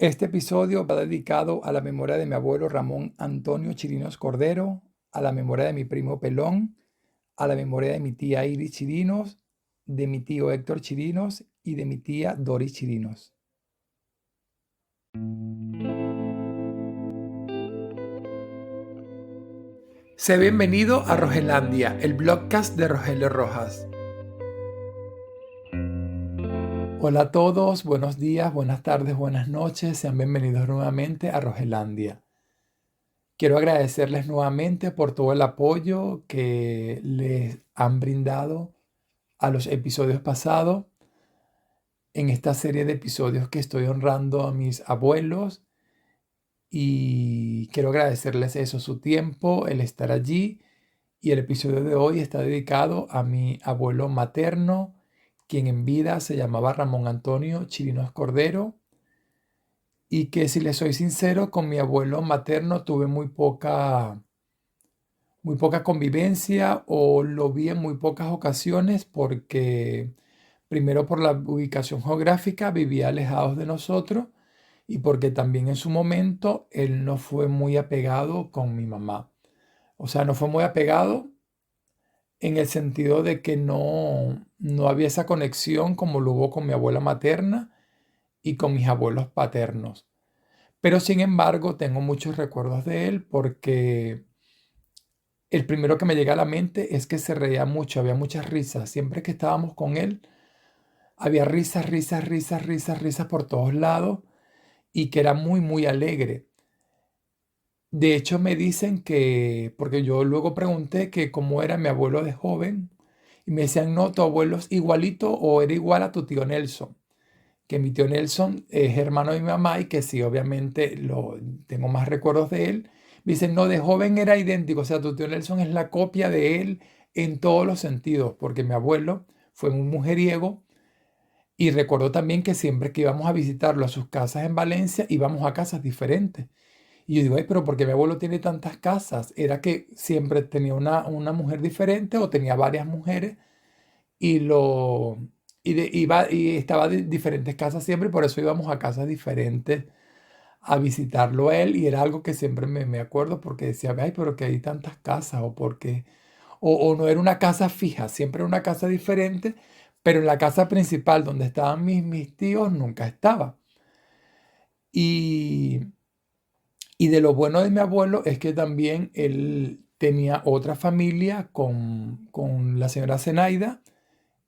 Este episodio va dedicado a la memoria de mi abuelo Ramón Antonio Chirinos Cordero, a la memoria de mi primo Pelón, a la memoria de mi tía Iris Chirinos, de mi tío Héctor Chirinos y de mi tía Doris Chirinos. Sé bienvenido a Rogelandia, el blogcast de Rogelio Rojas. Hola a todos, buenos días, buenas tardes, buenas noches, sean bienvenidos nuevamente a Rogelandia. Quiero agradecerles nuevamente por todo el apoyo que les han brindado a los episodios pasados. En esta serie de episodios que estoy honrando a mis abuelos y quiero agradecerles eso, su tiempo, el estar allí. Y el episodio de hoy está dedicado a mi abuelo materno, quien en vida se llamaba Ramón Antonio Chirinos Cordero, y que, si les soy sincero, con mi abuelo materno tuve muy poca convivencia, o lo vi en muy pocas ocasiones porque, primero, por la ubicación geográfica, vivía alejados de nosotros, y porque también en su momento él no fue muy apegado con mi mamá. O sea, no fue muy apegado en el sentido de que no había esa conexión como lo hubo con mi abuela materna y con mis abuelos paternos. Pero sin embargo, tengo muchos recuerdos de él porque el primero que me llega a la mente es que se reía mucho, había muchas risas. Siempre que estábamos con él, había risas, risas, risas, risas, risas por todos lados, y que era muy, muy alegre. De hecho, me dicen que, porque yo luego pregunté que cómo era mi abuelo de joven, y me decían, no, tu abuelo es igualito o era igual a tu tío Nelson, que mi tío Nelson es hermano de mi mamá y que sí, obviamente tengo más recuerdos de él. Me dicen, no, de joven era idéntico, o sea, tu tío Nelson es la copia de él en todos los sentidos, porque mi abuelo fue un mujeriego. Y recuerdo también que siempre que íbamos a visitarlo a sus casas en Valencia, íbamos a casas diferentes. Y yo digo, ay, pero ¿por qué mi abuelo tiene tantas casas? Era que siempre tenía una mujer diferente o tenía varias mujeres, y y estaba de diferentes casas siempre, y por eso íbamos a casas diferentes a visitarlo a él, y era algo que siempre me acuerdo porque decía, ay, pero que hay tantas casas, o porque, o no era una casa fija, siempre era una casa diferente, pero en la casa principal donde estaban mis tíos nunca estaba. Y, y de lo bueno de mi abuelo es que también él tenía otra familia con la señora Zenaida,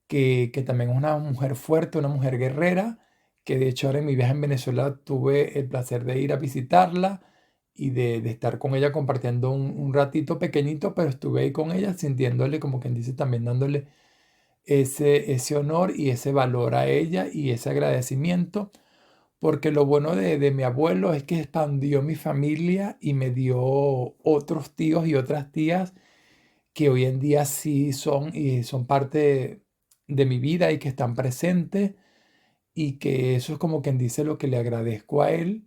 que también es una mujer fuerte, una mujer guerrera, que de hecho ahora en mi viaje en Venezuela tuve el placer de ir a visitarla y de estar con ella compartiendo un ratito pequeñito, pero estuve ahí con ella sintiéndole, como quien dice, también dándole ese honor y ese valor a ella y ese agradecimiento, porque lo bueno de mi abuelo es que expandió mi familia y me dio otros tíos y otras tías que hoy en día sí son parte de mi vida y que están presentes, y que eso es, como quien dice, lo que le agradezco a él,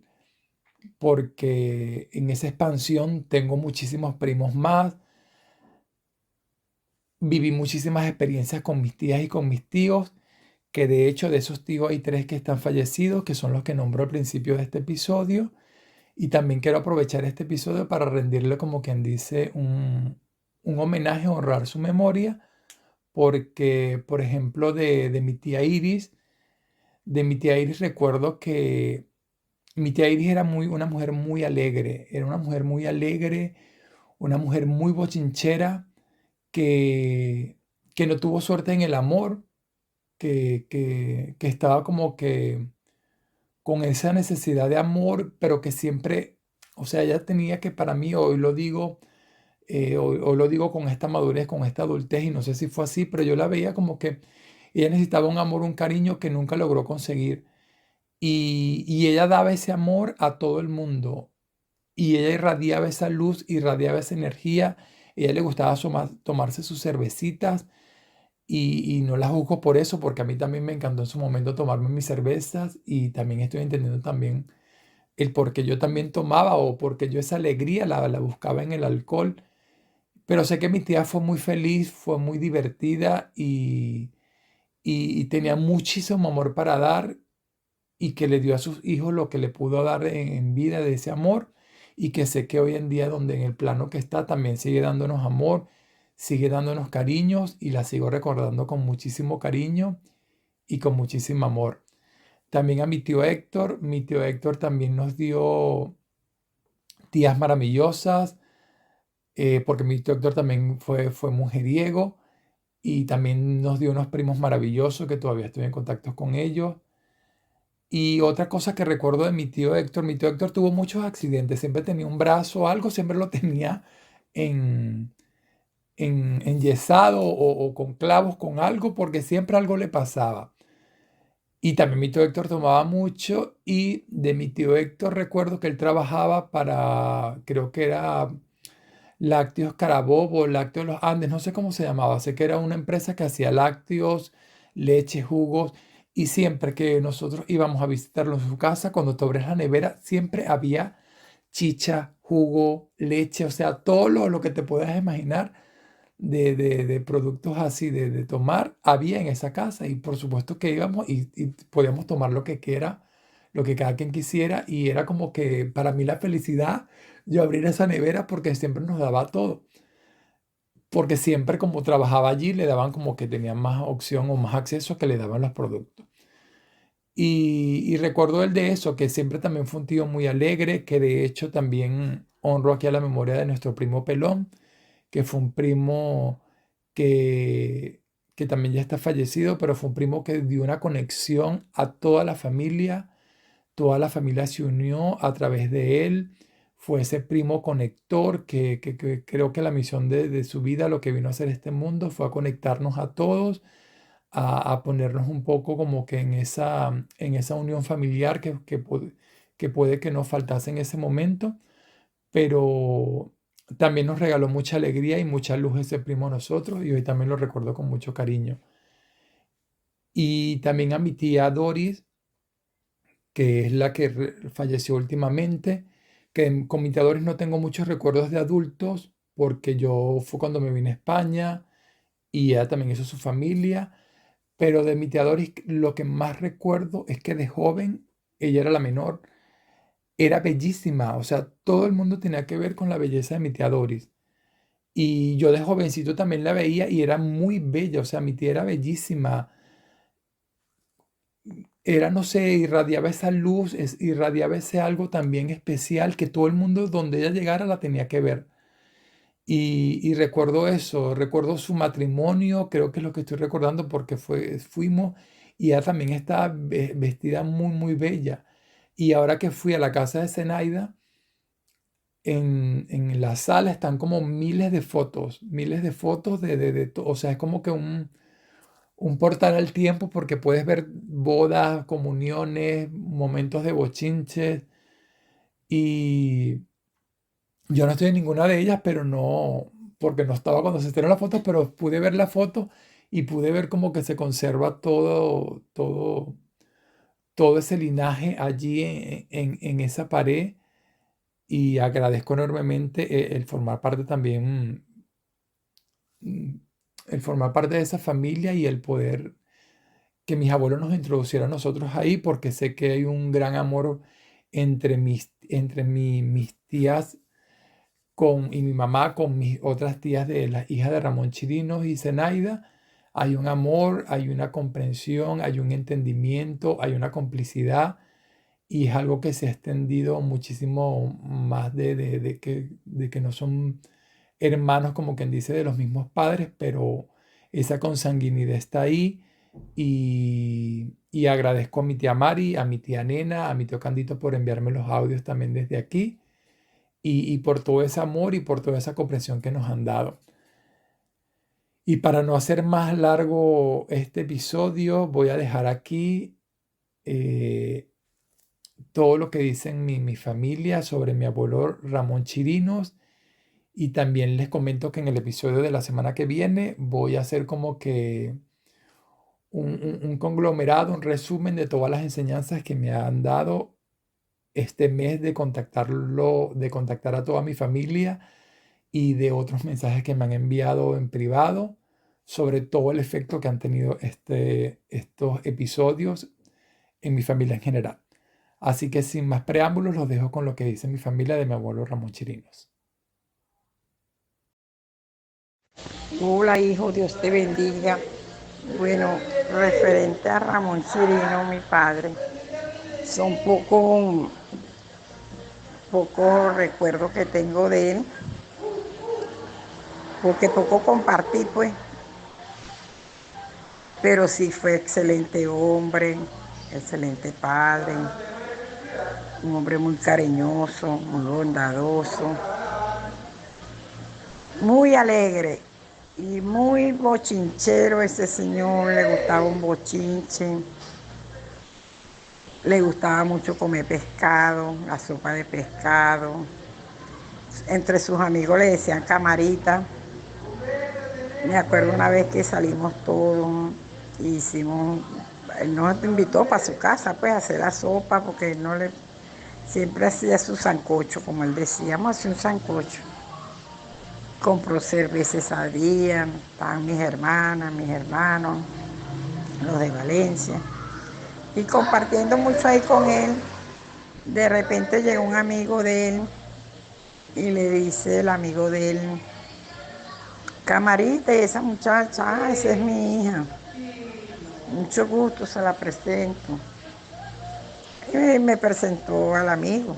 porque en esa expansión tengo muchísimos primos más, viví muchísimas experiencias con mis tías y con mis tíos, que de hecho de esos tíos hay tres que están fallecidos, que son los que nombro al principio de este episodio, y también quiero aprovechar este episodio para rendirle, como quien dice, un homenaje, honrar su memoria, porque, por ejemplo, de mi tía Iris recuerdo que mi tía Iris era una mujer muy alegre, era una mujer muy alegre, una mujer muy bochinchera, que, que no tuvo suerte en el amor, que estaba como que con esa necesidad de amor, pero que siempre, o sea, ella tenía que, para mí, hoy lo digo, hoy lo digo con esta madurez, con esta adultez, y no sé si fue así, pero yo la veía como que ella necesitaba un amor, un cariño que nunca logró conseguir. Y ella daba ese amor a todo el mundo. Y ella irradiaba esa luz, irradiaba esa energía. Ella le gustaba tomarse sus cervecitas, y no la juzgo por eso, porque a mí también me encantó en su momento tomarme mis cervezas, y también estoy entendiendo también el por qué yo también tomaba, o porque yo esa alegría la buscaba en el alcohol. Pero sé que mi tía fue muy feliz, fue muy divertida, y tenía muchísimo amor para dar, y que le dio a sus hijos lo que le pudo dar en vida de ese amor, y que sé que hoy en día, donde en el plano que está, también sigue dándonos amor, sigue dándonos cariños, y la sigo recordando con muchísimo cariño y con muchísimo amor. También a mi tío Héctor también nos dio tías maravillosas, porque mi tío Héctor también fue mujeriego, y también nos dio unos primos maravillosos que todavía estoy en contacto con ellos. Y otra cosa que recuerdo de mi tío Héctor tuvo muchos accidentes, siempre tenía un brazo o algo, siempre lo tenía en, enyesado o con clavos, con algo, porque siempre algo le pasaba. Y también mi tío Héctor tomaba mucho, y de mi tío Héctor recuerdo que él trabajaba para, creo que era Lácteos Carabobo, Lácteos Los Andes, no sé cómo se llamaba, sé que era una empresa que hacía lácteos, leche, jugos, y siempre que nosotros íbamos a visitarlo en su casa, cuando te abres la nevera, siempre había chicha, jugo, leche, o sea, todo lo que te puedas imaginar de productos así de tomar, había en esa casa, y por supuesto que íbamos y podíamos tomar lo que quiera, lo que cada quien quisiera, y era como que para mí la felicidad yo abrir esa nevera, porque siempre nos daba todo, porque siempre como trabajaba allí le daban como que tenían más opción o más acceso que le daban los productos. Y recuerdo el de eso, que siempre también fue un tío muy alegre, que de hecho también honro aquí a la memoria de nuestro primo Pelón, que fue un primo que, que también ya está fallecido, pero fue un primo que dio una conexión a toda la familia se unió a través de él, fue ese primo conector que creo que la misión de su vida, lo que vino a hacer este mundo, fue a conectarnos a todos, a ponernos un poco como que en esa unión familiar que puede que nos faltase en ese momento, pero también nos regaló mucha alegría y mucha luz ese primo a nosotros, y hoy también lo recuerdo con mucho cariño. Y también a mi tía Doris, que es la que falleció últimamente, que con mi tía Doris no tengo muchos recuerdos de adultos, porque yo fue cuando me vine a España, y ella también hizo su familia, pero de mi tía Doris lo que más recuerdo es que de joven, ella era la menor, era bellísima, o sea, todo el mundo tenía que ver con la belleza de mi tía Doris. Y yo de jovencito también la veía y era muy bella, o sea, mi tía era bellísima. Era, no sé, irradiaba esa luz, irradiaba ese algo también especial, que todo el mundo donde ella llegara la tenía que ver. Y recuerdo eso, recuerdo su matrimonio, creo que es lo que estoy recordando, porque fuimos, y ella también estaba vestida muy, muy bella. Y ahora que fui a la casa de Zenaida, en la sala están como miles de fotos o sea, es como que un portal al tiempo, porque puedes ver bodas, comuniones, momentos de bochinches, y yo no estoy en ninguna de ellas, pero no, porque no estaba cuando se hicieron las fotos, pero pude ver la foto y pude ver como que se conserva todo ese linaje allí en esa pared, y agradezco enormemente el formar parte también, mm, el formar parte de esa familia, y el poder que mis abuelos nos introducieron a nosotros ahí, porque sé que hay un gran amor entre mis tías y mi mamá con mis otras tías, de las hijas de Ramón Chirinos y Zenaida. Hay un amor, hay una comprensión, hay un entendimiento, hay una complicidad, y es algo que se ha extendido muchísimo más de que no son hermanos, como quien dice, de los mismos padres, pero esa consanguinidad está ahí. Y agradezco a mi tía Mari, a mi tía Nena, a mi tío Candito por enviarme los audios también desde aquí, y por todo ese amor y por toda esa comprensión que nos han dado. Y para no hacer más largo este episodio, voy a dejar aquí eh, todo lo que dicen mi familia sobre mi abuelo Ramón Chirinos. Y también les comento que en el episodio de la semana que viene voy a hacer como que un conglomerado, un resumen de todas las enseñanzas que me han dado este mes, de contactar a toda mi familia, y de otros mensajes que me han enviado en privado, sobre todo el efecto que han tenido estos episodios en mi familia en general. Así que sin más preámbulos, los dejo con lo que dice mi familia de mi abuelo Ramón Chirinos. Hola hijo, Dios te bendiga. Bueno, referente a Ramón Chirino, mi padre, son poco recuerdos que tengo de él, porque poco compartí, pues, pero sí fue excelente hombre, excelente padre, un hombre muy cariñoso, muy bondadoso, muy alegre y muy bochinchero ese señor, le gustaba un bochinche. Le gustaba mucho comer pescado, la sopa de pescado. Entre sus amigos le decían camarita. Me acuerdo una vez que salimos todos, hicimos, él nos invitó para su casa, pues, a hacer la sopa, porque no le, siempre hacía su sancocho, como él decía, vamos a hacer un sancocho. Compró cerveza ese día, estaban mis hermanas, mis hermanos, los de Valencia, y compartiendo mucho ahí con él. De repente llegó un amigo de él y le dice el amigo de él, camarita, y esa muchacha, esa es mi hija, mucho gusto, se la presento. Y me presentó al amigo.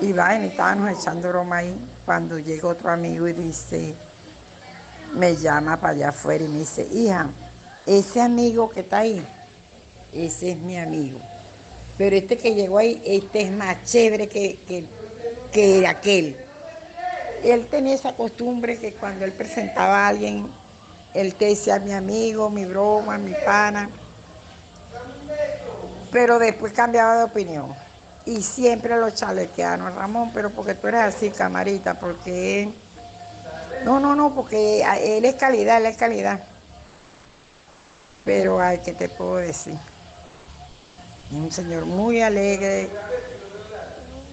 Y va, y estábamos echando broma ahí, cuando llega otro amigo y dice, me llama para allá afuera y me dice, hija, ese amigo que está ahí, ese es mi amigo. Pero este que llegó ahí, este es más chévere que aquel. Él tenía esa costumbre que cuando él presentaba a alguien, él te decía mi amigo, mi broma, mi pana, pero después cambiaba de opinión. Y siempre lo chalequearon, Ramón, pero porque tú eres así, camarita, porque no, porque él es calidad, él es calidad. Pero ay, ¿qué te puedo decir? Es un señor muy alegre,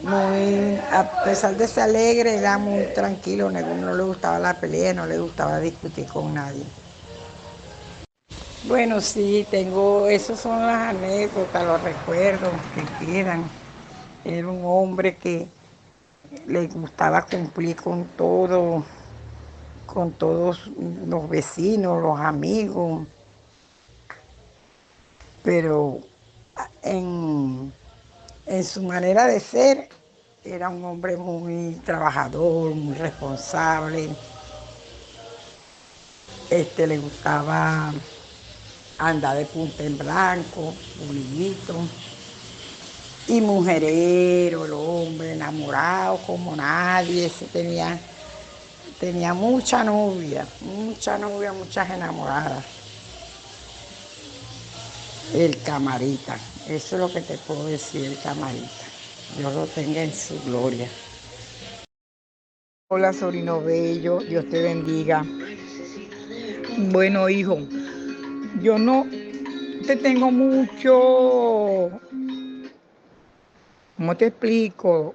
muy, a pesar de ser alegre, era muy tranquilo, no le gustaba la pelea, no le gustaba discutir con nadie. Bueno, sí, tengo, esas son las anécdotas, los recuerdos que quedan. Era un hombre que le gustaba cumplir con todos los vecinos, los amigos, pero en, en su manera de ser era un hombre muy trabajador, muy responsable. Le gustaba andar de punta en blanco, bonito. Y mujerero, el hombre, enamorado como nadie, tenía mucha novia, muchas enamoradas. El camarita, eso es lo que te puedo decir, el camarita. Dios lo tenga en su gloria. Hola, sobrino bello, Dios te bendiga. Bueno, hijo, yo no te tengo mucho, ¿cómo te explico?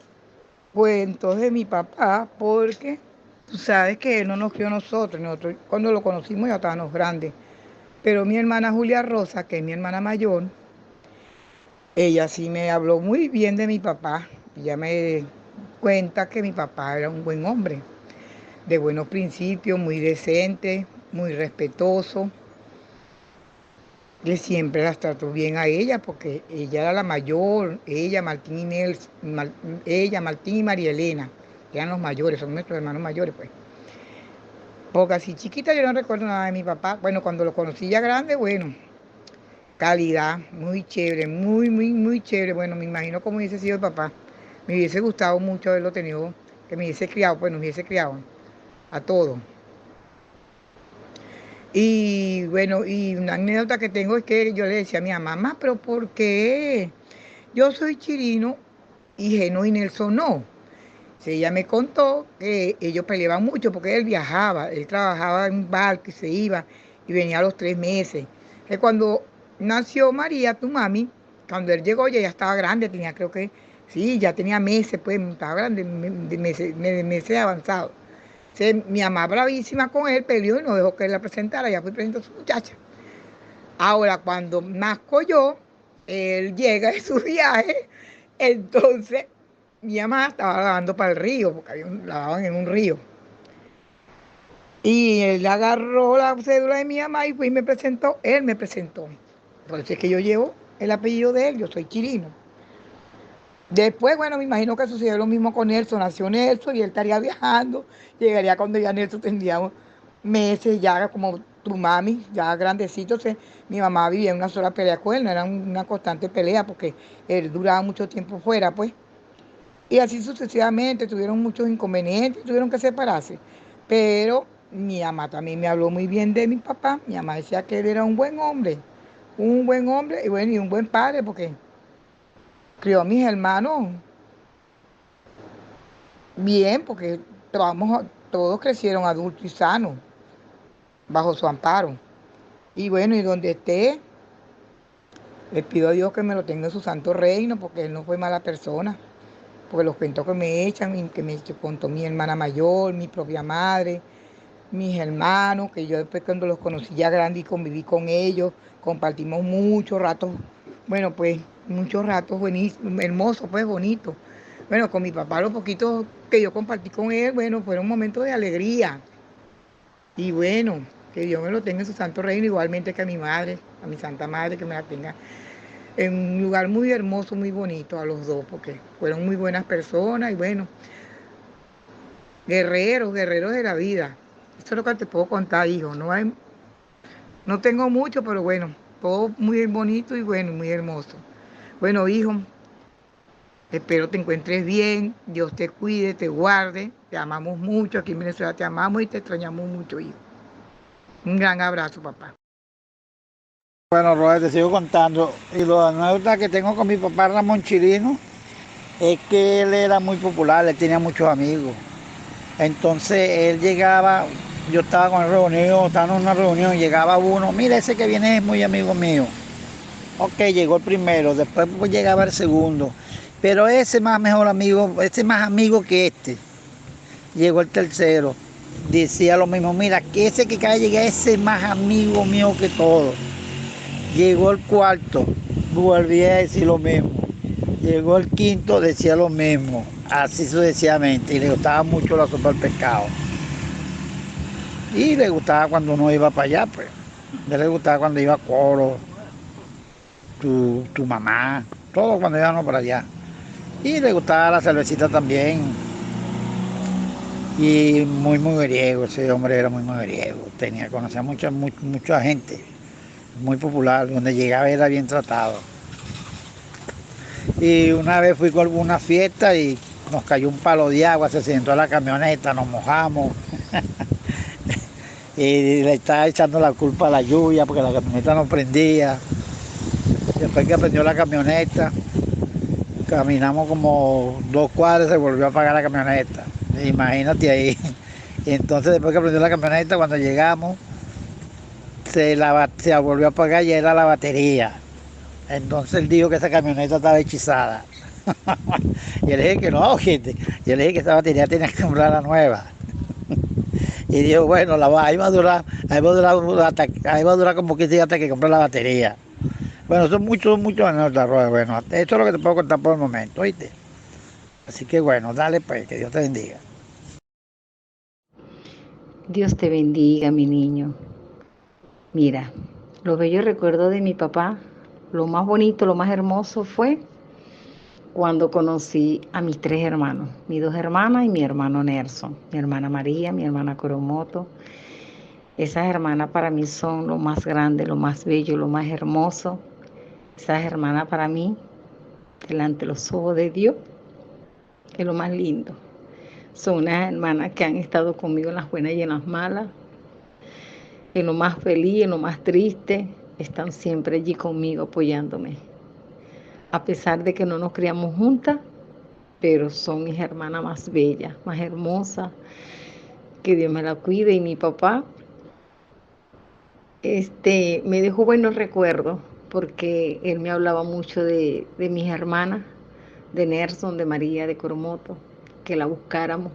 Cuentos de mi papá, porque tú sabes que él no nos crió a nosotros cuando lo conocimos ya estábamos grandes. Pero mi hermana Julia Rosa, que es mi hermana mayor, ella sí me habló muy bien de mi papá. Ella me cuenta que mi papá era un buen hombre, de buenos principios, muy decente, muy respetuoso, que siempre las trató bien a ella, porque ella era la mayor, ella, Martín y ella, Martín y María Elena, que eran los mayores, son nuestros hermanos mayores, pues. Porque así chiquita yo no recuerdo nada de mi papá. Bueno, cuando lo conocí ya grande, bueno, calidad, muy chévere, muy chévere. Bueno, me imagino cómo hubiese sido el papá. Me hubiese gustado mucho haberlo tenido, que me hubiese criado, pues nos hubiese criado a todos. Y bueno, y una anécdota que tengo es que yo le decía a mi mamá, pero ¿por qué yo soy chirino y Geno y Nelson no? Sí, ella me contó que ellos peleaban mucho porque él viajaba, él trabajaba en un barco y se iba y venía a los 3 meses. Que cuando nació María, tu mami, cuando él llegó ya estaba grande, tenía creo que, sí, ya tenía meses, pues estaba grande, meses avanzados. Mi mamá bravísima con él peleó y no dejó que él la presentara, ya fue presentó a su muchacha. Ahora, cuando nazco yo, él llega de su viaje, entonces mi mamá estaba lavando para el río, porque lavaban en un río. Y él agarró la cédula de mi mamá y fue y me presentó, él me presentó. Por eso es que yo llevo el apellido de él, yo soy Chirino. Después, bueno, me imagino que sucedió lo mismo con Nelson, nació Nelson y él estaría viajando, llegaría cuando ya Nelson tendría meses, ya como tu mami, ya grandecito, mi mamá vivía en una sola pelea con él, no era una constante pelea porque él duraba mucho tiempo fuera, pues. Y así sucesivamente, tuvieron muchos inconvenientes, tuvieron que separarse. Pero mi mamá también me habló muy bien de mi papá, mi mamá decía que él era un buen hombre y bueno, y un buen padre porque crió a mis hermanos bien, porque todos crecieron adultos y sanos, bajo su amparo. Y bueno, y donde esté, le pido a Dios que me lo tenga en su santo reino, porque él no fue mala persona. Porque los cuentos que me echan, y que me contó mi hermana mayor, mi propia madre, mis hermanos, que yo después cuando los conocí ya grande y conviví con ellos, compartimos muchos ratos, bueno, pues muchos ratos buenísimos, hermosos, pues bonitos. Bueno, con mi papá los poquitos que yo compartí con él, bueno, fueron momentos de alegría. Y bueno, que Dios me lo tenga en su santo reino, igualmente que a mi madre, a mi santa madre, que me la tenga en un lugar muy hermoso, muy bonito a los dos, porque fueron muy buenas personas y bueno, guerreros, guerreros de la vida. Eso es lo que te puedo contar, hijo. No tengo mucho, pero bueno, todo muy bonito y bueno, muy hermoso. Bueno, hijo, espero te encuentres bien, Dios te cuide, te guarde, te amamos mucho, aquí en Venezuela te amamos y te extrañamos mucho, hijo. Un gran abrazo, papá. Bueno, Robert, te sigo contando. Y la anécdota que tengo con mi papá Ramón Chirino es que él era muy popular, él tenía muchos amigos. Entonces él llegaba, yo estaba con él reunido, estaba en una reunión, llegaba uno, mira, ese que viene es muy amigo mío. Ok, llegó el primero, después pues, llegaba el segundo. Pero ese más mejor amigo, ese más amigo que este. Llegó el tercero, decía lo mismo, mira, que ese que acaba de llegar, ese es más amigo mío que todo. Llegó el cuarto, volví a decir lo mismo. Llegó el quinto, decía lo mismo. Así sucesivamente. Y le gustaba mucho la sopa al pescado. Y le gustaba cuando uno iba para allá, pues. A él le gustaba cuando iba a Coro, tu mamá, todo cuando íbamos para allá. Y le gustaba la cervecita también. Y muy mujeriego, ese hombre era muy mujeriego. Conocía mucha gente, muy popular. Donde llegaba era bien tratado. Y una vez fui con una fiesta y nos cayó un palo de agua, se sentó en la camioneta, nos mojamos. Y le estaba echando la culpa a la lluvia porque la camioneta no prendía. Después que prendió la camioneta, caminamos como 2 cuadras y se volvió a apagar la camioneta. Imagínate ahí. Y entonces después que prendió la camioneta, cuando llegamos, se volvió a apagar y era la batería. Entonces él dijo que esa camioneta estaba hechizada. Y yo le dije que no, gente. Yo le dije que esa batería tenía que comprar la nueva. Y dijo, bueno, ahí va a durar como 15 días hasta que compre la batería. Bueno, son muchos anécdotas, Robert. Bueno, esto es lo que te puedo contar por el momento, ¿oíste? Así que bueno, dale pues, que Dios te bendiga. Dios te bendiga, mi niño. Mira, lo que yo recuerdo de mi papá, lo más bonito, lo más hermoso fue cuando conocí a mis 3 hermanos, mis 2 hermanas y mi hermano Nelson, mi hermana María, mi hermana Coromoto. Esas hermanas para mí son lo más grande, lo más bello, lo más hermoso. Esas hermanas para mí, delante de los ojos de Dios, es lo más lindo. Son unas hermanas que han estado conmigo en las buenas y en las malas, en lo más feliz, en lo más triste, están siempre allí conmigo apoyándome. A pesar de que no nos criamos juntas, pero son mis hermanas más bellas, más hermosas, que Dios me la cuide. Y mi papá, me dejó buenos recuerdos, porque él me hablaba mucho de mis hermanas, de Nelson, de María, de Coromoto, que la buscáramos,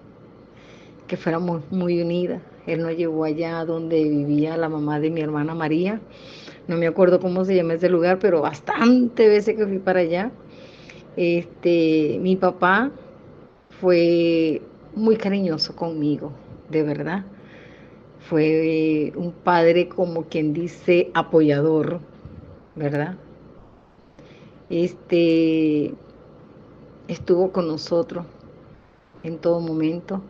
que fuéramos muy unidas. Él nos llevó allá donde vivía la mamá de mi hermana María, no me acuerdo cómo se llama ese lugar, pero bastante veces que fui para allá. Mi papá fue muy cariñoso conmigo, de verdad. Fue un padre, como quien dice, apoyador, ¿verdad? Este estuvo con nosotros en todo momento.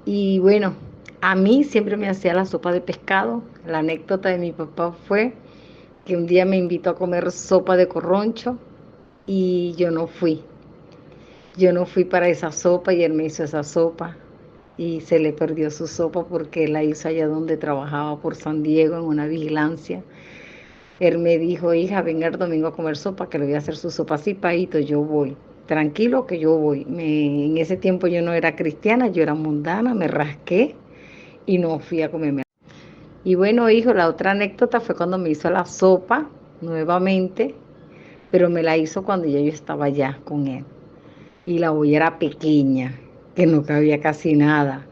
Y bueno, a mí siempre me hacía la sopa de pescado. La anécdota de mi papá fue que un día me invitó a comer sopa de corroncho y yo no fui. Yo no fui para esa sopa y él me hizo esa sopa y se le perdió su sopa porque él la hizo allá donde trabajaba por San Diego en una vigilancia. Él me dijo, hija, venga el domingo a comer sopa, que le voy a hacer su sopa así, paito, yo voy. Tranquilo que yo voy. En ese tiempo yo no era cristiana, yo era mundana, me rasqué y no fui a comerme. Y bueno, hijo, la otra anécdota fue cuando me hizo la sopa nuevamente, pero me la hizo cuando ya yo estaba allá con él. Y la olla era pequeña, que no cabía casi nada.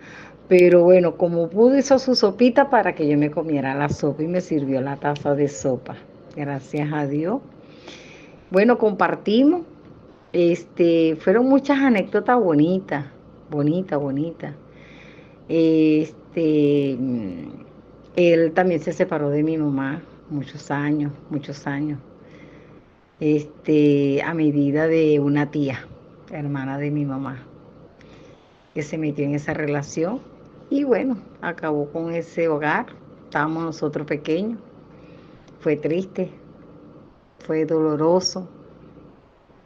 Pero bueno, como pudo, hizo su sopita para que yo me comiera la sopa y me sirvió la taza de sopa. Gracias a Dios. Bueno, compartimos. Fueron muchas anécdotas bonitas, bonitas, bonitas. Este, mm, Él también se separó de mi mamá muchos años. A medida de una tía, hermana de mi mamá, que se metió en esa relación y bueno, acabó con ese hogar. Estábamos nosotros pequeños, fue triste, fue doloroso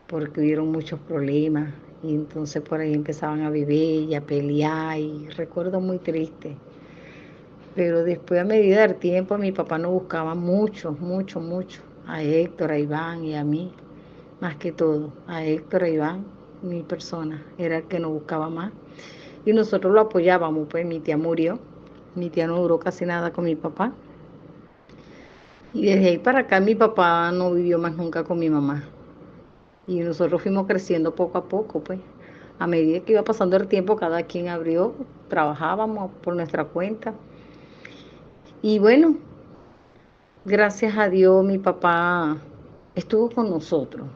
porque hubieron muchos problemas y entonces por ahí empezaban a beber y a pelear y recuerdo muy triste. Pero después a medida del tiempo mi papá nos buscaba mucho, mucho, mucho, a Héctor, a Iván y a mí, más que todo, a Héctor, a Iván, mi persona, era el que nos buscaba más. Y nosotros lo apoyábamos, pues mi tía murió, mi tía no duró casi nada con mi papá. Y desde ahí para acá mi papá no vivió más nunca con mi mamá. Y nosotros fuimos creciendo poco a poco, pues. A medida que iba pasando el tiempo, cada quien abrió, trabajábamos por nuestra cuenta. Y bueno, gracias a Dios mi papá estuvo con nosotros.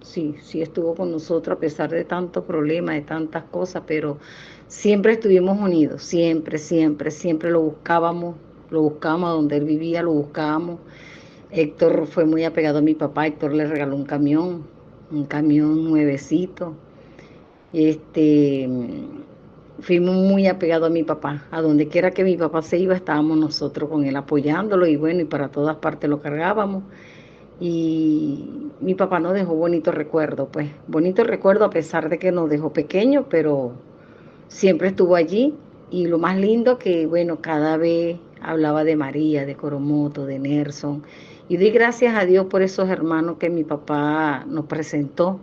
Sí, sí estuvo con nosotros a pesar de tantos problemas, de tantas cosas, pero siempre estuvimos unidos, siempre, siempre, siempre lo buscábamos a donde él vivía, lo buscábamos. Héctor fue muy apegado a mi papá, Héctor le regaló un camión nuevecito. Este, Fuimos muy apegados a mi papá. A donde quiera que mi papá se iba, estábamos nosotros con él apoyándolo y bueno, y para todas partes lo cargábamos. Y mi papá nos dejó bonitos recuerdos, pues, bonitos recuerdos a pesar de que nos dejó pequeños, pero siempre estuvo allí. Y lo más lindo que, bueno, cada vez hablaba de María, de Coromoto, de Nelson. Y doy gracias a Dios por esos hermanos que mi papá nos presentó,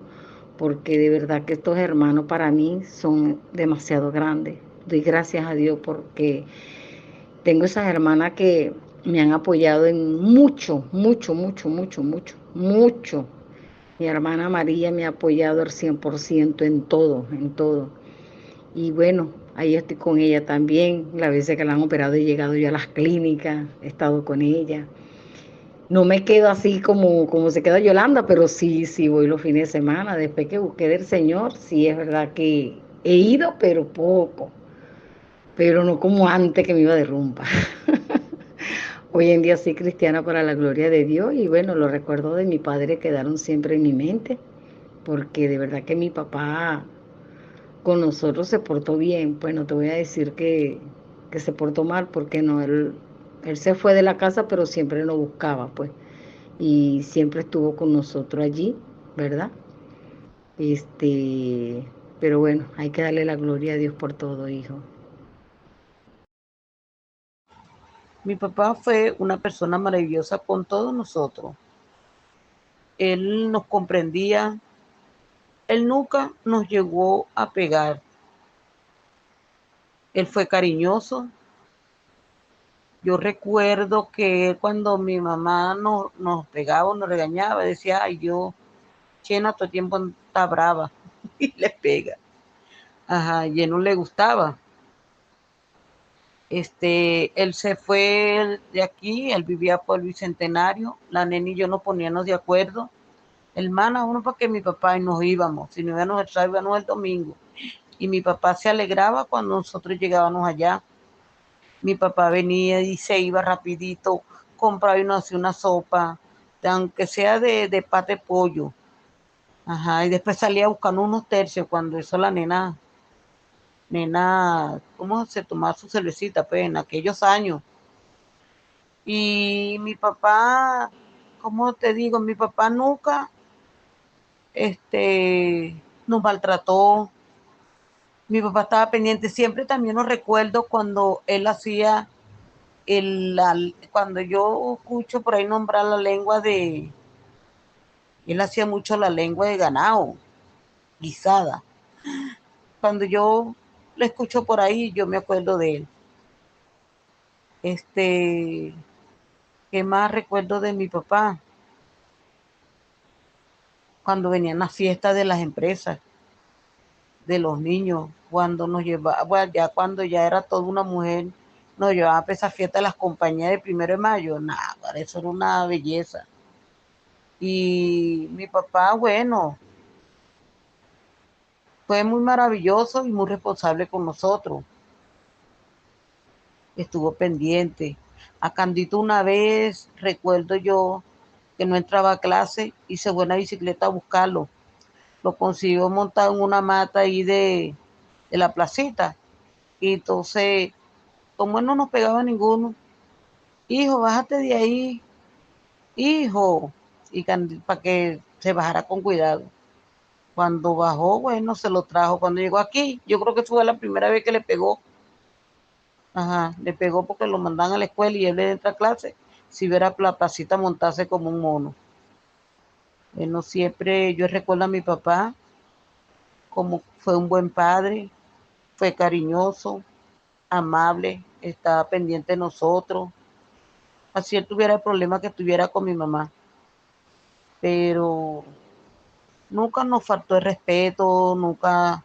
porque de verdad que estos hermanos para mí son demasiado grandes. Doy gracias a Dios porque tengo esas hermanas que me han apoyado en mucho, mucho, mucho, mucho, mucho, mucho. Mi hermana María me ha apoyado al 100% en todo, en todo. Y bueno, ahí estoy con ella también. Las veces que la han operado he llegado yo a las clínicas, he estado con ella. No me quedo así como se queda Yolanda, pero sí, sí voy los fines de semana. Después que busqué del Señor, sí es verdad que he ido, pero poco. Pero no como antes que me iba de rumba. Hoy en día soy cristiana para la gloria de Dios y bueno, los recuerdos de mi padre quedaron siempre en mi mente, porque de verdad que mi papá con nosotros se portó bien. Pues no te voy a decir que se portó mal, porque no, él se fue de la casa, pero siempre nos buscaba, pues. Y siempre estuvo con nosotros allí, ¿verdad? Este, pero bueno, hay que darle la gloria a Dios por todo, hijo. Mi papá fue una persona maravillosa con todos nosotros. Él nos comprendía, él nunca nos llegó a pegar. Él fue cariñoso. Yo recuerdo que cuando mi mamá nos pegaba o nos regañaba, decía, ay, yo, Chena, todo el tiempo está brava y le pega. Ajá, y a él no le gustaba. Él se fue de aquí, él vivía por el Bicentenario, la nena y yo nos poníamos de acuerdo, hermana, uno para que mi papá y nos íbamos, si no íbamos el sábado, íbamos el domingo. Y mi papá se alegraba cuando nosotros llegábamos allá. Mi papá venía y se iba rapidito, compraba y nos hacía una sopa, aunque sea de pate pollo. Ajá, y después salía buscando unos tercios cuando eso la nena, ¿cómo se tomaba su cervecita? Pues en aquellos años. Y mi papá, ¿cómo te digo? Mi papá nunca, nos maltrató. Mi papá estaba pendiente. Siempre también lo recuerdo cuando él hacía cuando yo escucho por ahí nombrar la lengua él hacía mucho la lengua de ganado, guisada. Cuando yo lo escucho por ahí, yo me acuerdo de él. Este, ¿Qué más recuerdo de mi papá? Cuando venían las fiestas de las empresas, de los niños, cuando nos llevaba, bueno, ya cuando ya era toda una mujer, nos llevaba a esa fiesta de las compañías de 1 de Mayo. Nada, eso era una belleza. Y mi papá, bueno, fue muy maravilloso y muy responsable con nosotros. Estuvo pendiente. A Candito una vez, recuerdo yo, que no entraba a clase y se fue en la bicicleta a buscarlo. Lo consiguió montado en una mata ahí de la placita. Y entonces, como él no nos pegaba ninguno, hijo, bájate de ahí, hijo, y para que se bajara con cuidado. Cuando bajó, bueno, se lo trajo. Cuando llegó aquí, yo creo que fue la primera vez que le pegó. Ajá, le pegó porque lo mandan a la escuela y él le entra a clase. Si viera la placita montarse como un mono. Bueno, siempre yo recuerdo a mi papá como fue un buen padre, fue cariñoso, amable, estaba pendiente de nosotros. Así él tuviera el problema que tuviera con mi mamá. Pero nunca nos faltó el respeto, nunca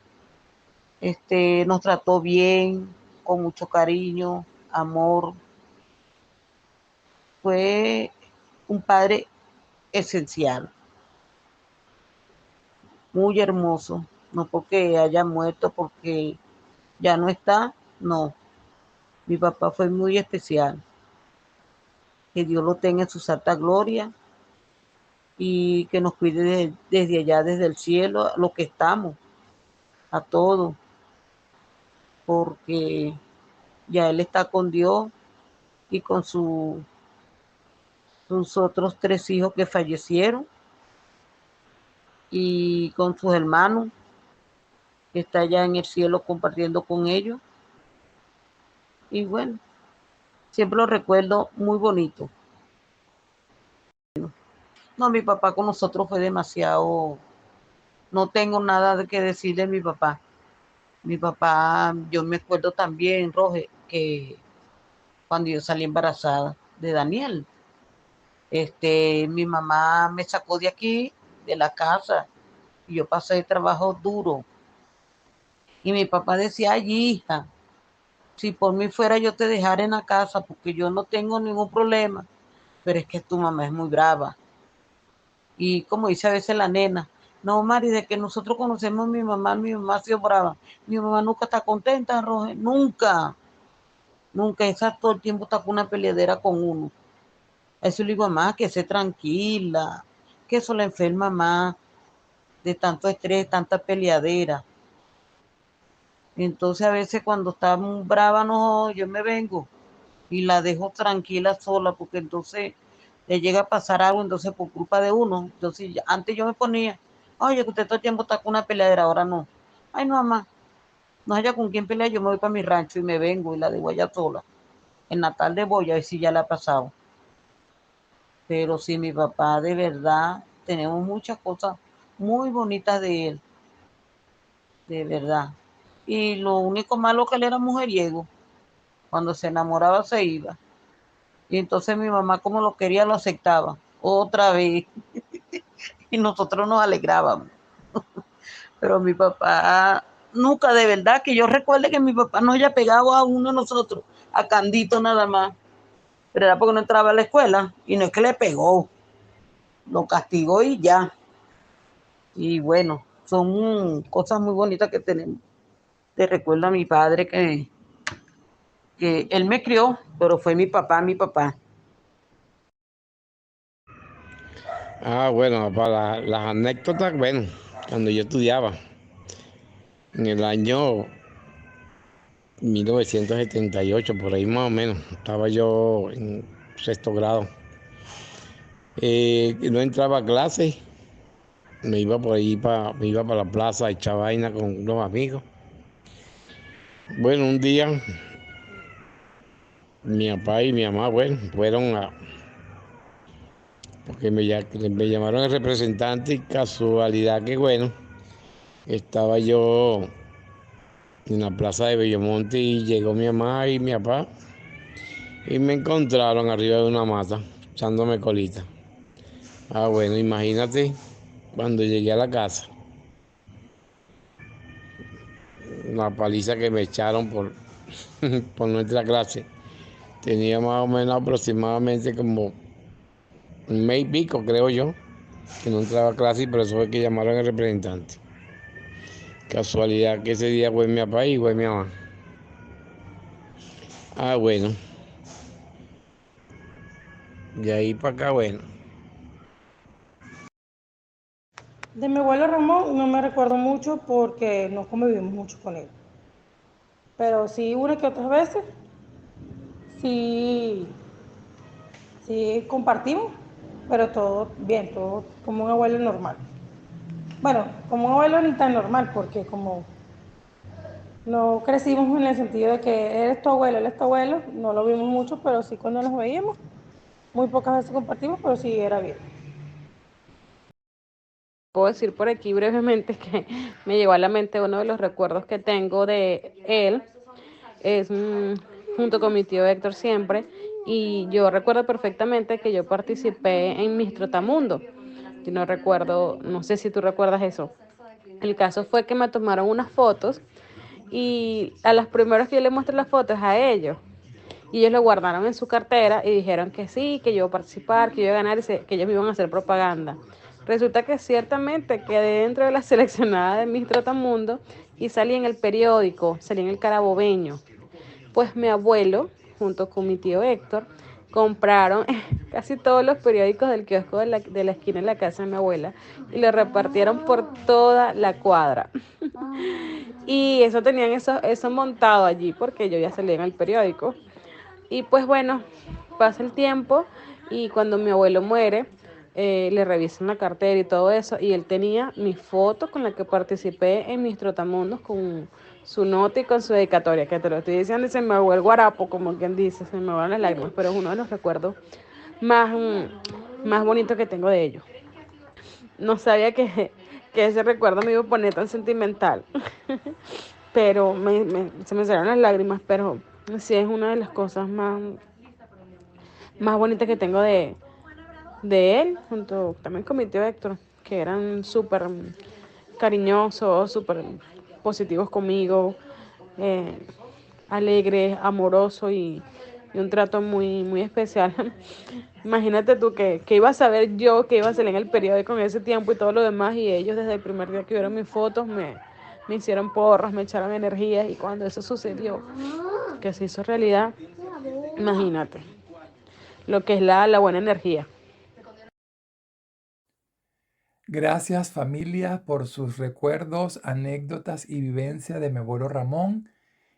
nos trató bien, con mucho cariño, amor. Fue un padre esencial, muy hermoso, no porque haya muerto, porque ya no está, no. Mi papá fue muy especial. Que Dios lo tenga en su santa gloria y que nos cuide desde allá, desde el cielo, a lo que estamos, a todos, porque ya Él está con Dios y con sus otros 3 hijos que fallecieron y con sus hermanos que está allá en el cielo compartiendo con ellos. Y bueno, siempre lo recuerdo muy bonito. No, mi papá con nosotros fue demasiado, no tengo nada de que decir de mi papá. Mi papá, yo me acuerdo también, Roge, que cuando yo salí embarazada de Daniel, mi mamá me sacó de aquí, de la casa, y yo pasé trabajo duro. Y mi papá decía, ay, hija, si por mí fuera yo te dejara en la casa, porque yo no tengo ningún problema, pero es que tu mamá es muy brava. Y como dice a veces la nena, no, Mari, de que nosotros conocemos a mi mamá ha sido brava. Mi mamá nunca está contenta, Roge, nunca. Nunca, esa todo el tiempo está con una peleadera con uno. Eso le digo más, que se tranquila, que eso la enferma más de tanto estrés, tanta peleadera. Entonces a veces cuando está muy brava, no, yo me vengo y la dejo tranquila sola, porque entonces le llega a pasar algo, entonces por culpa de uno. Entonces antes yo me ponía, oye, que usted todo el tiempo está con una peleadera, ahora no. Ay, no, mamá, no haya con quién pelear, yo me voy para mi rancho y me vengo y la dejo allá sola. En la tarde voy a ver si ya la ha pasado. Pero sí, mi papá, de verdad, tenemos muchas cosas muy bonitas de él, de verdad. Y lo único malo que él era mujeriego. Cuando se enamoraba se iba. Y entonces mi mamá, como lo quería, lo aceptaba. Otra vez. Y nosotros nos alegrábamos. Pero mi papá, nunca, de verdad, que yo recuerde que mi papá no haya pegado a uno de nosotros. a Candito nada más, pero era porque no entraba a la escuela y no es que le pegó, lo castigó y ya. Y bueno, son cosas muy bonitas que tenemos. Te recuerdo a mi padre que él me crió, pero fue mi papá, mi papá. Bueno, para las anécdotas, bueno, cuando yo estudiaba, en el año 1978, por ahí más o menos, estaba yo en sexto grado. No entraba a clase, me iba por ahí, me iba para la plaza a echar vaina con unos amigos. Bueno, un día mi papá y mi mamá, bueno, fueron porque me llamaron el representante y casualidad que, bueno, estaba yo en la plaza de Bellomonte y llegó mi mamá y mi papá y me encontraron arriba de una mata echándome colita. Bueno, imagínate cuando llegué a la casa, la paliza que me echaron por, por nuestra clase. Tenía más o menos aproximadamente como un mes y pico, creo yo, que no entraba a clase y por eso fue que llamaron al representante. Casualidad que ese día fue mi papá y fue mi mamá. Bueno, de ahí para acá, bueno. De mi abuelo Ramón no me recuerdo mucho porque no convivimos mucho con él. Pero sí, una que otras veces, sí, sí compartimos, pero todo bien, todo como un abuelo normal. Bueno, como un abuelo ni tan normal, porque como no crecimos en el sentido de que él es tu abuelo, no lo vimos mucho, pero sí cuando nos veíamos, muy pocas veces compartimos, pero sí era bien. Puedo decir por aquí brevemente que me llegó a la mente uno de los recuerdos que tengo de él, es junto con mi tío Héctor siempre, y yo recuerdo perfectamente que yo participé en Mis Trotamundo. Yo no recuerdo, no sé si tú recuerdas eso. El caso fue que me tomaron unas fotos y a los primeros que yo le mostré las fotos a ellos, y ellos lo guardaron en su cartera y dijeron que sí, que yo iba a participar, que yo iba a ganar y que ellos me iban a hacer propaganda. Resulta que ciertamente quedé dentro de la seleccionada de Mis Trotamundo y salí en el periódico, salí en el Carabobeño. Pues mi abuelo, junto con mi tío Héctor, compraron casi todos los periódicos del kiosco de la esquina de la casa de mi abuela y los repartieron por toda la cuadra. Y eso tenían eso montado allí porque yo ya salí en el periódico. Y pues bueno, pasa el tiempo y cuando mi abuelo muere, le revisan la cartera y todo eso, y él tenía mi foto con la que participé en Mis Trotamundos con su nota y con su dedicatoria, que te lo estoy diciendo y se me ahogó el guarapo, como quien dice, se me van las lágrimas, pero es uno de los recuerdos más, más bonitos que tengo de ellos. No sabía que ese recuerdo me iba a poner tan sentimental, pero se me salieron las lágrimas, pero sí es una de las cosas más bonitas que tengo de él, junto también con mi tío Héctor, que eran súper cariñosos, súper positivos conmigo, eh, alegres, amorosos y un trato muy, muy especial. Imagínate tú que iba a saber yo que iba a salir en el periódico en ese tiempo y todo lo demás, y ellos desde el primer día que vieron mis fotos me hicieron porras, me echaron energías, y cuando eso sucedió, que se hizo realidad, imagínate lo que es la buena energía. Gracias familia por sus recuerdos, anécdotas y vivencia de mi abuelo Ramón.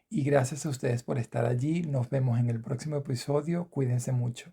Y gracias a ustedes por estar allí. Nos vemos en el próximo episodio. Cuídense mucho.